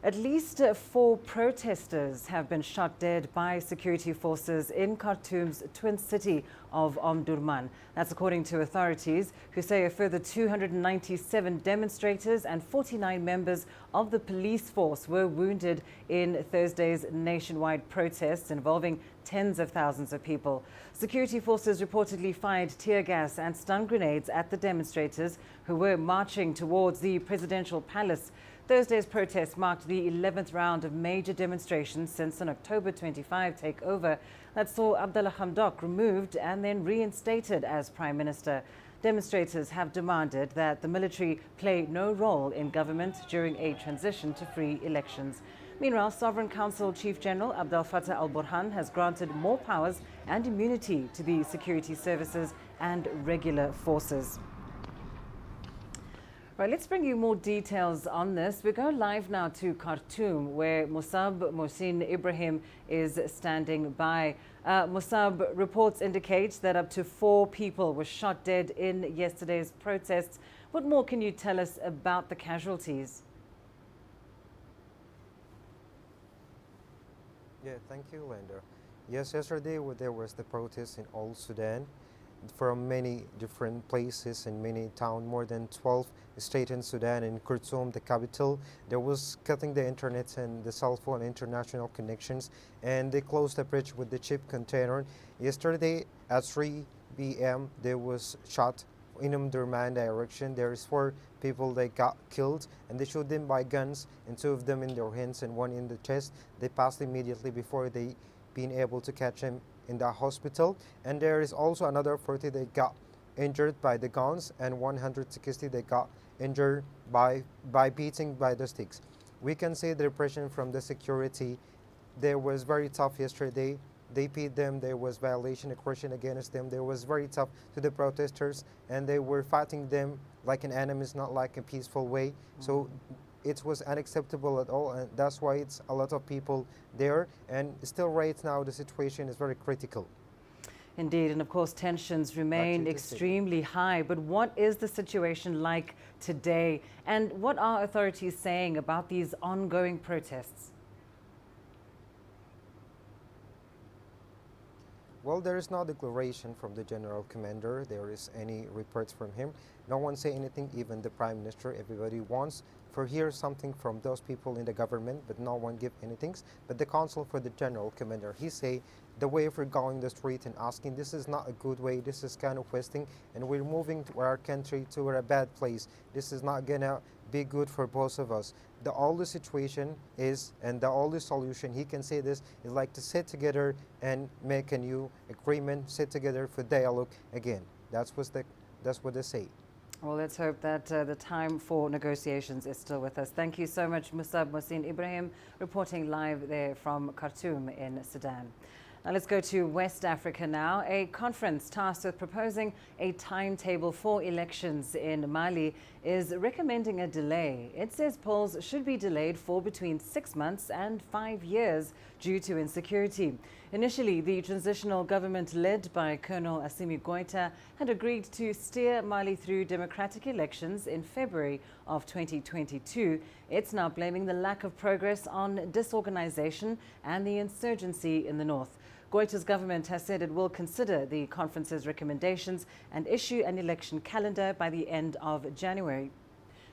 At least four protesters have been shot dead by security forces in Khartoum's twin city of Omdurman. That's according to authorities, who say a further 297 demonstrators and 49 members of the police force were wounded in Thursday's nationwide protests involving tens of thousands of people. Security forces reportedly fired tear gas and stun grenades at the demonstrators who were marching towards the presidential palace. Thursday's protest marked the 11th round of major demonstrations since an October 25 takeover that saw Abdallah Hamdok removed and then reinstated as Prime Minister. Demonstrators have demanded that the military play no role in government during a transition to free elections. Meanwhile, Sovereign Council Chief General Abdel Fattah al-Burhan has granted more powers and immunity to the security services and regular forces. Right, let's bring you more details on this. We go live now to Khartoum, where Musab Mohsin Ibrahim is standing by. Musab, reports indicate that up to 4 people were shot dead in yesterday's protests. What more can you tell us about the casualties? Yeah, thank you, Linda. Yes, yesterday there was the protest in all Sudan from many different places in many towns, more than 12 states in Sudan. In Khartoum, the capital, there was cutting the internet and the cell phone international connections, and they closed the bridge with the chip container. Yesterday at 3 p.m. there was shot in Omdurman direction. There is 4 people that got killed, and they shot them by guns, and 2 of them in their hands and 1 in the chest. They passed immediately before they being able to catch him in the hospital. And there is also another 40 that got injured by the guns, and 160 that got injured by beating by the sticks. We can say the repression from the security there was very tough yesterday. They beat them, there was violation, aggression against them. There was very tough to the protesters, and they were fighting them like an enemy, not like a peaceful way. So it was unacceptable at all, and that's why it's a lot of people there. And still right now the situation is very critical. Indeed, and of course tensions remain extremely high. But what is the situation like today, and what are authorities saying about these ongoing protests? Well, there is no declaration from the general commander. There is any reports from him. No one say anything, even the prime minister. Everybody wants to hear something from those people in the government, but no one give anything. But the counsel for the general commander, he say the way we're going the street and asking, this is not a good way. This is kind of wasting, and we're moving to our country to a bad place. This is not gonna be good for both of us. The only situation is, and the only solution, he can say this, is like to sit together and make a new agreement, sit together for dialogue again. That's what they say. Well, let's hope that the time for negotiations is still with us. Thank you so much, Musab Mohsin Ibrahim, reporting live there from Khartoum in Sudan. Now let's go to West Africa now. A conference tasked with proposing a timetable for elections in Mali is recommending a delay. It says polls should be delayed for between 6 months and 5 years due to insecurity. Initially, the transitional government led by Colonel Assimi Goïta had agreed to steer Mali through democratic elections in February of 2022. It's now blaming the lack of progress on disorganization and the insurgency in the north. Goïta's government has said it will consider the conference's recommendations and issue an election calendar by the end of January.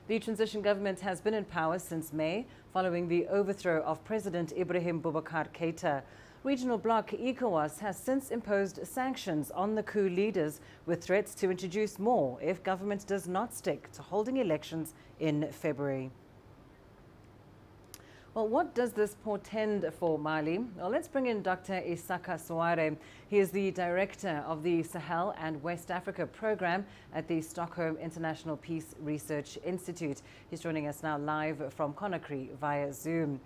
The transition government has been in power since May, following the overthrow of President Ibrahim Boubacar Keïta. Regional bloc ECOWAS has since imposed sanctions on the coup leaders, with threats to introduce more if government does not stick to holding elections in February. Well, what does this portend for Mali? Well, let's bring in Dr. Isaka Souare. He is the director of the Sahel and West Africa program at the Stockholm International Peace Research Institute. He's joining us now live from Conakry via Zoom.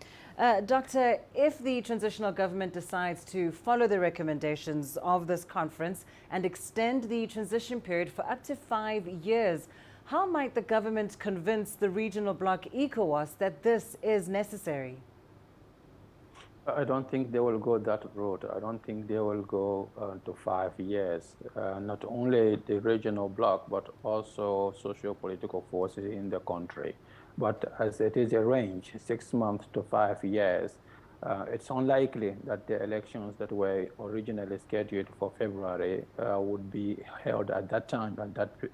Doctor, if the transitional government decides to follow the recommendations of this conference and extend the transition period for up to 5 years, how might the government convince the regional bloc ECOWAS that this is necessary? I don't think they will go that route. I don't think they will go to 5 years. Not only the regional bloc, but also socio-political forces in the country. But as it is a range, 6 months to 5 years, it's unlikely that the elections that were originally scheduled for February would be held at that time,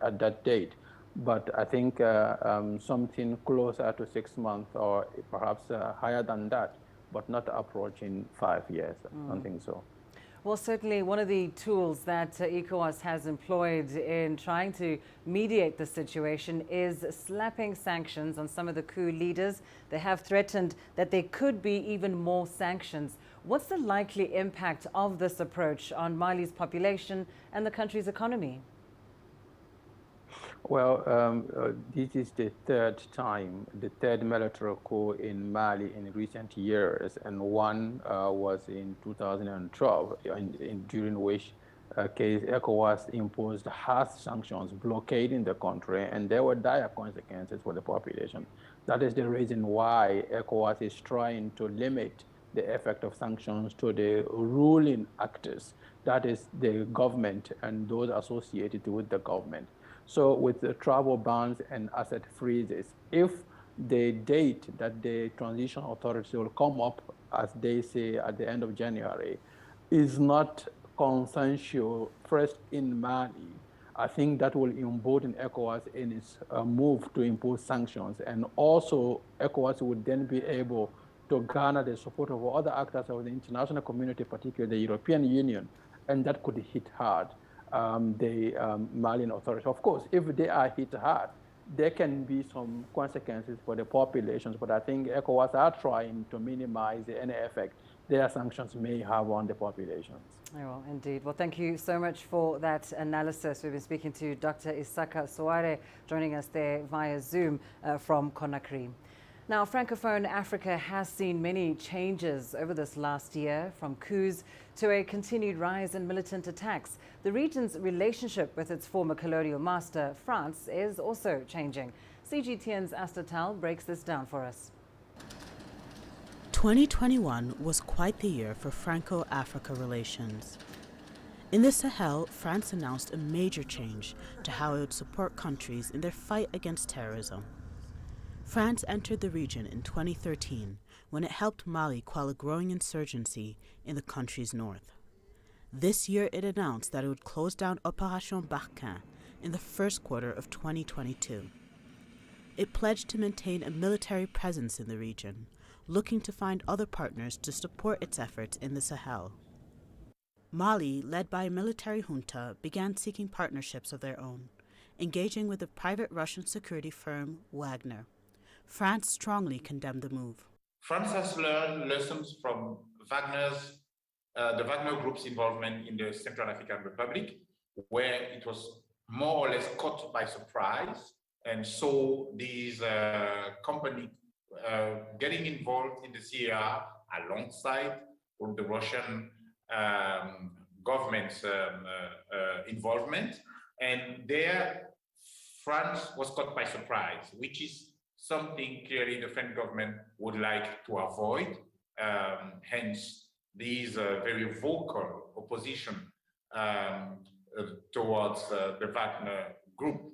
at that date. But I think something closer to 6 months or perhaps higher than that, but not approaching 5 years. I don't think so. Well, certainly one of the tools that ECOWAS has employed in trying to mediate the situation is slapping sanctions on some of the coup leaders. They have threatened that there could be even more sanctions. What's the likely impact of this approach on Mali's population and the country's economy? Well, this is the third time, the third military coup in Mali in recent years, and one was in 2012, during which ECOWAS imposed harsh sanctions, blockading the country, and there were dire consequences for the population. That is the reason why ECOWAS is trying to limit the effect of sanctions to the ruling actors, that is the government and those associated with the government. So with the travel bans and asset freezes, if the date that the transition authority will come up, as they say, at the end of January, is not consensual first in Mali, I think that will embolden ECOWAS in its move to impose sanctions. And also ECOWAS would then be able to garner the support of other actors of the international community, particularly the European Union, and that could hit hard the Malian authorities. Of course, if they are hit hard, there can be some consequences for the populations, but I think ECOWAS are trying to minimize any effect their sanctions may have on the populations. Oh, well, indeed. Well, thank you so much for that analysis. We've been speaking to Dr. Isaka Soare, joining us there via Zoom from Conakry. Now, Francophone Africa has seen many changes over this last year, from coups to a continued rise in militant attacks. The region's relationship with its former colonial master, France, is also changing. CGTN's Asta Tal breaks this down for us. 2021 was quite the year for Franco-Africa relations. In the Sahel, France announced a major change to how it would support countries in their fight against terrorism. France entered the region in 2013 when it helped Mali quell a growing insurgency in the country's north. This year it announced that it would close down Opération Barkhane in the first quarter of 2022. It pledged to maintain a military presence in the region, looking to find other partners to support its efforts in the Sahel. Mali, led by a military junta, began seeking partnerships of their own, engaging with the private Russian security firm Wagner. France strongly condemned the move. France has learned lessons from the Wagner Group's involvement in the Central African Republic, where it was more or less caught by surprise, and saw these companies getting involved in the CAR alongside the Russian government's involvement, and there France was caught by surprise, which is something clearly the French government would like to avoid, hence these very vocal opposition towards the Wagner Group.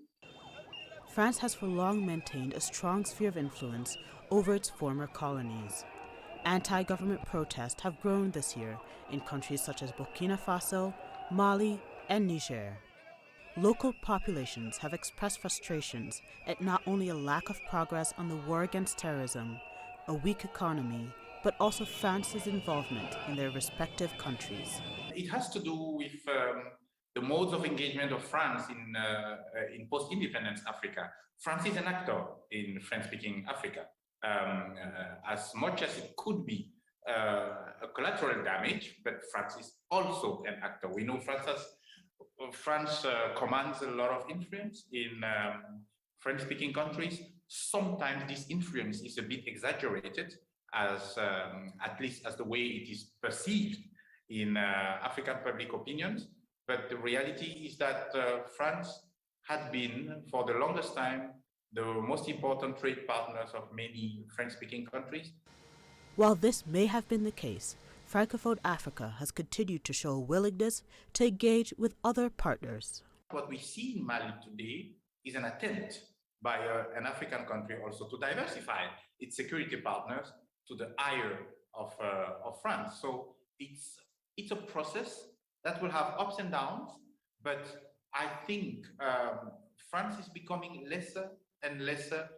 France has for long maintained a strong sphere of influence over its former colonies. Anti-government protests have grown this year in countries such as Burkina Faso, Mali, and Niger. Local populations have expressed frustrations at not only a lack of progress on the war against terrorism, a weak economy, but also France's involvement in their respective countries. It has to do with the modes of engagement of France in post-independence Africa. France is an actor in French-speaking Africa. As much as it could be a collateral damage, but France is also an actor. We know France commands a lot of influence in French-speaking countries. Sometimes this influence is a bit exaggerated, as at least as the way it is perceived in African public opinions. But the reality is that France had been, for the longest time, the most important trade partners of many French-speaking countries. While this may have been the case, Francophone Africa has continued to show a willingness to engage with other partners. What we see in Mali today is an attempt by an African country also to diversify its security partners to the ire of France. So it's a process that will have ups and downs, but I think France is becoming lesser and lesser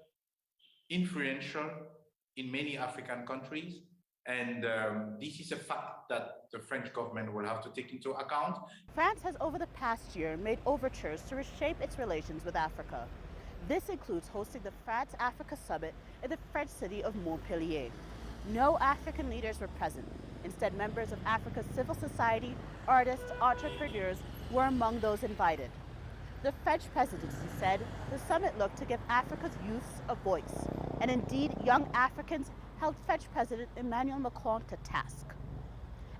influential in many African countries. And this is a fact that the French government will have to take into account. France has over the past year made overtures to reshape its relations with Africa. This includes hosting the France-Africa Summit in the French city of Montpellier. No African leaders were present. Instead, members of Africa's civil society, artists, entrepreneurs were among those invited. The French presidency said the summit looked to give Africa's youths a voice. And indeed, young Africans held French President Emmanuel Macron to task.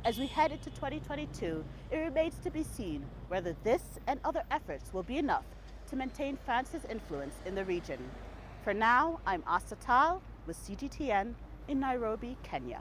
As we head into 2022, it remains to be seen whether this and other efforts will be enough to maintain France's influence in the region. For now, I'm Asta Tal with CGTN in Nairobi, Kenya.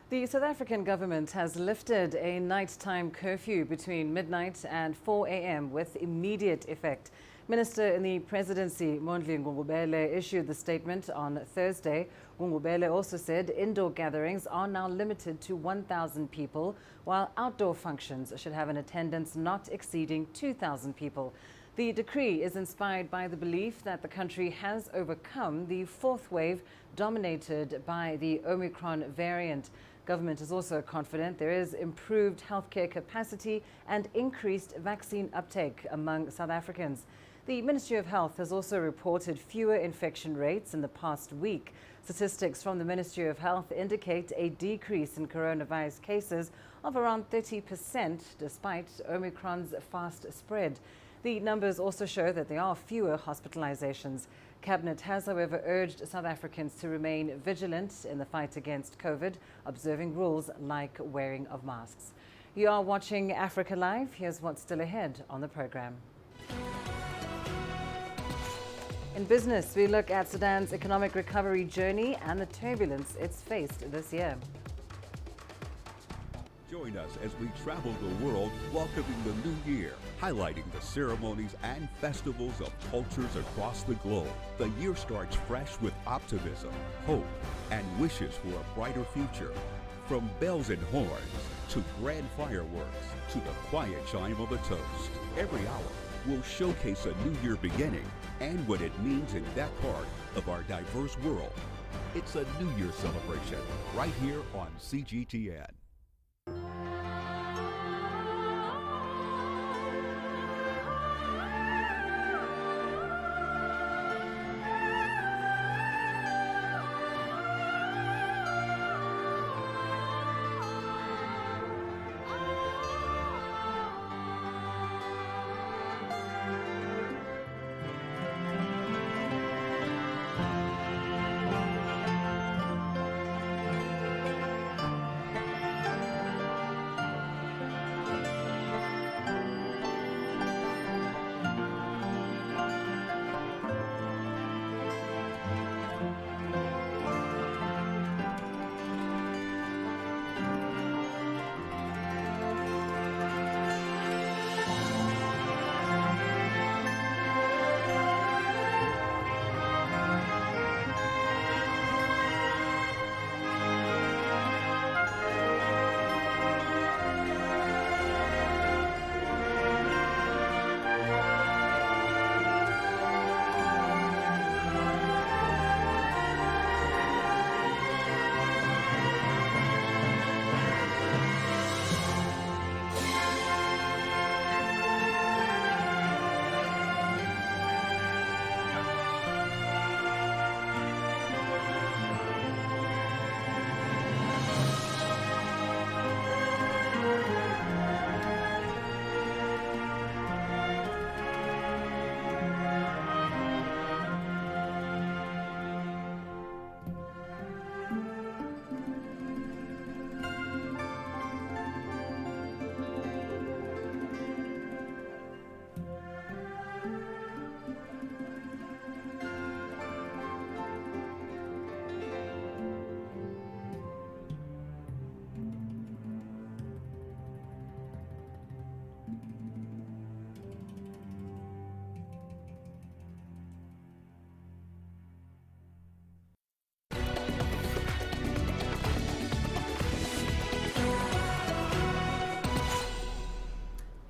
The South African government has lifted a nighttime curfew between midnight and 4 a.m. with immediate effect. Minister in the presidency, Mondli Ngubele, issued the statement on Thursday. Ngubele also said indoor gatherings are now limited to 1,000 people, while outdoor functions should have an attendance not exceeding 2,000 people. The decree is inspired by the belief that the country has overcome the fourth wave dominated by the Omicron variant. Government is also confident there is improved healthcare capacity and increased vaccine uptake among South Africans. The Ministry of Health has also reported fewer infection rates in the past week. Statistics from the Ministry of Health indicate a decrease in coronavirus cases of around 30% despite Omicron's fast spread. The numbers also show that there are fewer hospitalizations. Cabinet has, however, urged South Africans to remain vigilant in the fight against COVID, observing rules like wearing of masks. You are watching Africa Live. Here's what's still ahead on the program. In business, we look at Sudan's economic recovery journey and the turbulence it's faced this year. Join us as we travel the world welcoming the new year, highlighting the ceremonies and festivals of cultures across the globe. The year starts fresh with optimism, hope, and wishes for a brighter future. From bells and horns to grand fireworks to the quiet chime of a toast, every hour will showcase a new year beginning and what it means in that part of our diverse world. It's a New Year celebration right here on CGTN.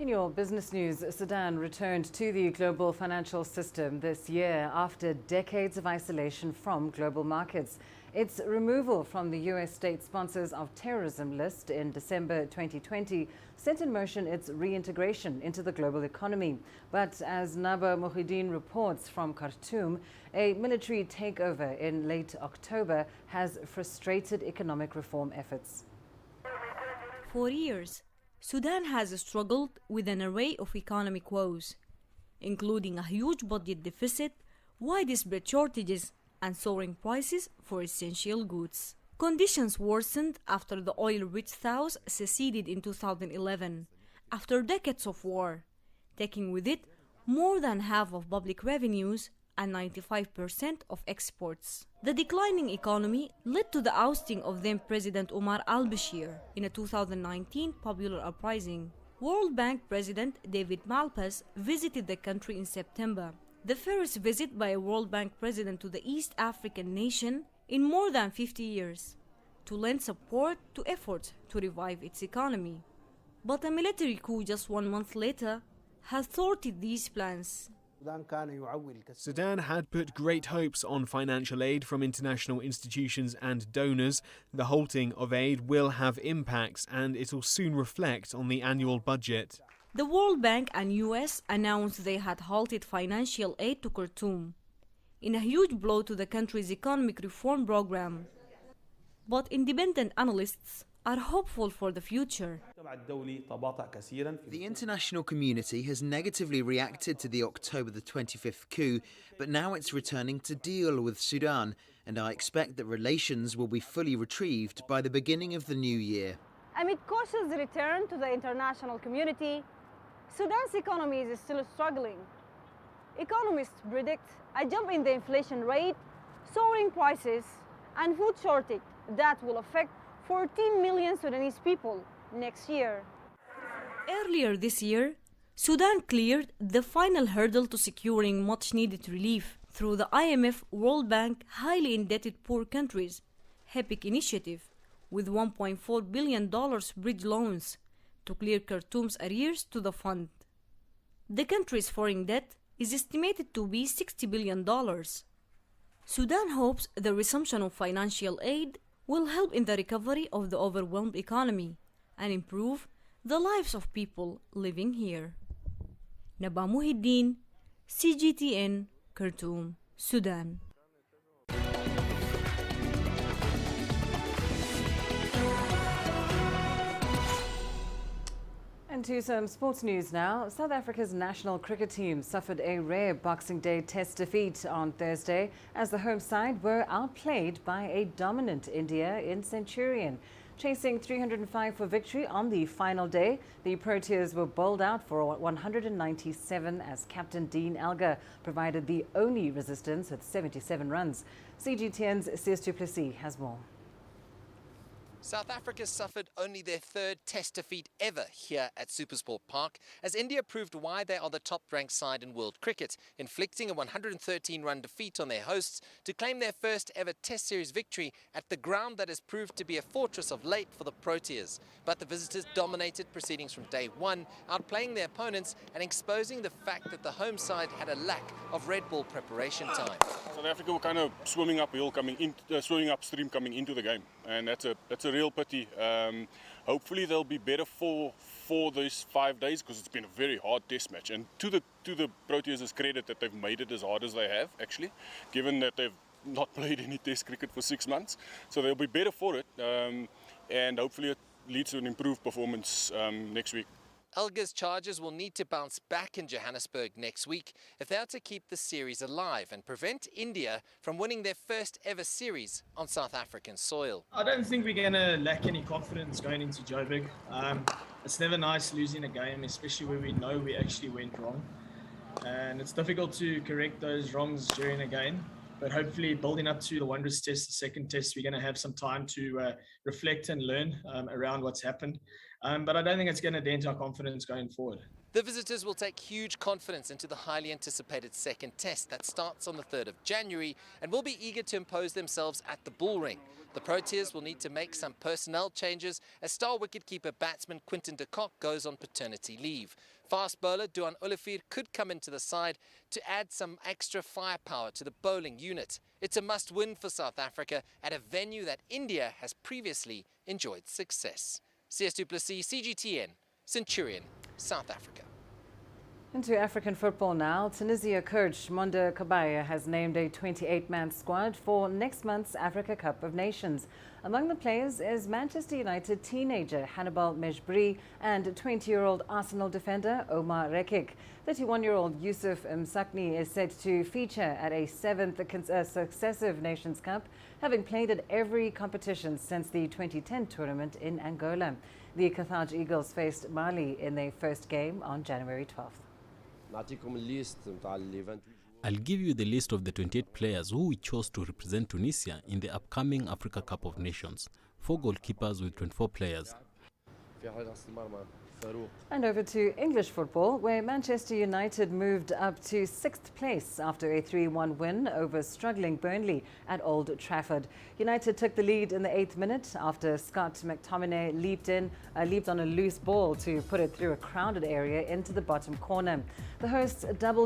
In your business news, Sudan returned to the global financial system this year after decades of isolation from global markets. Its removal from the U.S. state sponsors of terrorism list in December 2020 set in motion its reintegration into the global economy. But as Naba Muhyiddin reports from Khartoum, a military takeover in late October has frustrated economic reform efforts. For years, Sudan has struggled with an array of economic woes, including a huge budget deficit, widespread shortages, and soaring prices for essential goods. Conditions worsened after the oil-rich South seceded in 2011, after decades of war, taking with it more than half of public revenues and 95% of exports. The declining economy led to the ousting of then-President Omar al-Bashir in a 2019 popular uprising. World Bank President David Malpass visited the country in September, the first visit by a World Bank president to the East African nation in more than 50 years, to lend support to efforts to revive its economy. But a military coup just 1 month later has thwarted these plans. Sudan had put great hopes on financial aid from international institutions and donors. The halting of aid will have impacts, and it will soon reflect on the annual budget. The World Bank and US announced they had halted financial aid to Khartoum, in a huge blow to the country's economic reform program. But independent analysts are hopeful for the future. The international community has negatively reacted to the October the 25th coup, but now it's returning to deal with Sudan, and I expect that relations will be fully retrieved by the beginning of the new year. Amid cautious return to the international community, Sudan's economy is still struggling. Economists predict a jump in the inflation rate, soaring prices, and food shortage that will affect 14 million Sudanese people next year. Earlier this year, Sudan cleared the final hurdle to securing much-needed relief through the IMF World Bank Highly Indebted Poor Countries HEPIC initiative, with $1.4 billion bridge loans to clear Khartoum's arrears to the fund. The country's foreign debt is estimated to be $60 billion. Sudan hopes the resumption of financial aid will help in the recovery of the overwhelmed economy and improve the lives of people living here. Naba Muhyiddin, CGTN, Khartoum, Sudan. And to some sports news now. South Africa's national cricket team suffered a rare Boxing Day Test defeat on Thursday as the home side were outplayed by a dominant India in Centurion. Chasing 305 for victory on the final day, the Proteas were bowled out for 197 as captain Dean Elgar provided the only resistance with 77 runs. CGTN's Sis du Plessis has more. South Africa suffered only their third Test defeat ever here at Supersport Park, as India proved why they are the top-ranked side in world cricket, inflicting a 113-run defeat on their hosts to claim their first ever Test series victory at the ground that has proved to be a fortress of late for the Proteas. But the visitors dominated proceedings from day one, outplaying their opponents and exposing the fact that the home side had a lack of red ball preparation time. South Africa were kind of swimming upstream coming into the game, and that's a real pity. Hopefully they'll be better for these 5 days, because it's been a very hard test match, and to the Proteas' credit that they've made it as hard as they have, actually, given that they've not played any test cricket for 6 months. So they'll be better for it, and hopefully it leads to an improved performance next week. Elgar's Chargers will need to bounce back in Johannesburg next week if they are to keep the series alive and prevent India from winning their first ever series on South African soil. I don't think we're going to lack any confidence going into Joburg. It's never nice losing a game, especially when we know we actually went wrong. And it's difficult to correct those wrongs during a game. But hopefully, building up to the Wanderers test, the second test, we're going to have some time to reflect and learn around what's happened. But I don't think it's going to dent our confidence going forward. The visitors will take huge confidence into the highly anticipated second test that starts on the 3rd of January and will be eager to impose themselves at the bullring. The Proteas will need to make some personnel changes as star wicketkeeper batsman Quinton de Kock goes on paternity leave. Fast bowler Duan Olifir could come into the side to add some extra firepower to the bowling unit. It's a must-win for South Africa at a venue that India has previously enjoyed success. CS Du Plessis, CGTN, Centurion, South Africa. Into African football now. Tunisia coach Monde Kabaya has named a 28-man squad for next month's Africa Cup of Nations. Among the players is Manchester United teenager Hannibal Mejbri and 20-year-old Arsenal defender Omar Rekik. 31-year-old Yusuf Msakni is set to feature at a 7th successive Nations Cup, having played at every competition since the 2010 tournament in Angola. The Carthage Eagles faced Mali in their first game on January 12th. I'll give you the list of the 28 players who we chose to represent Tunisia in the upcoming Africa Cup of Nations. 4 goalkeepers with 24 players. And over to English football, where Manchester United moved up to 6th place after a 3-1 win over struggling Burnley at Old Trafford. United took the lead in the 8th minute after Scott McTominay leaped on a loose ball to put it through a crowded area into the bottom corner. The hosts doubled